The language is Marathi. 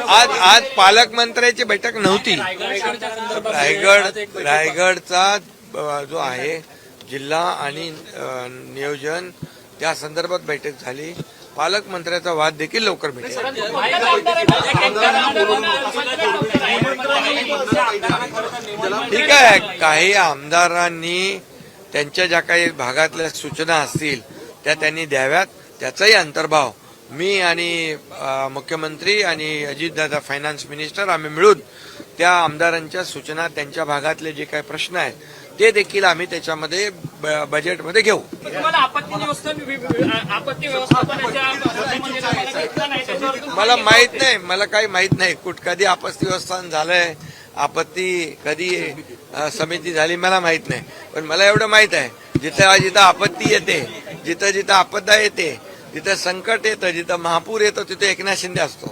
आज पालकमंत्र्याची बैठक नव्हती. रायगडचा जो आहे जिल्हा आणि नियोजन त्या संदर्भात बैठक झाली. पालकमंत्र्याचा वाद देखील लवकर मिळेल. ठीक आहे, काही आमदारांनी त्यांच्या ज्या काही भागातल्या सूचना असतील त्या त्यांनी द्याव्यात. त्याचाही अंतर्भाव मी आणि मुख्यमंत्री आणि अजितदादा फायनान्स मिनिस्टर आम्ही मिळून त्या आमदारांच्या सूचना त्यांच्या भागातले जे काही प्रश्न आहेत ते देखील आम्ही त्याच्यामध्ये बजेटमध्ये घेऊ. मला माहित नाही, मला काही माहित नाही कधी आपत्ती व्यवस्थापन झालंय, आपत्ती कधी समिती झाली मला माहित नाही. पण मला एवढं माहित आहे जिथं जिथं आपत्ती येते, जिथं जिथं आपदा येते, जिथं संकट येतं, जिथं महापूर येतो तिथे एकनाथ शिंदे असतो.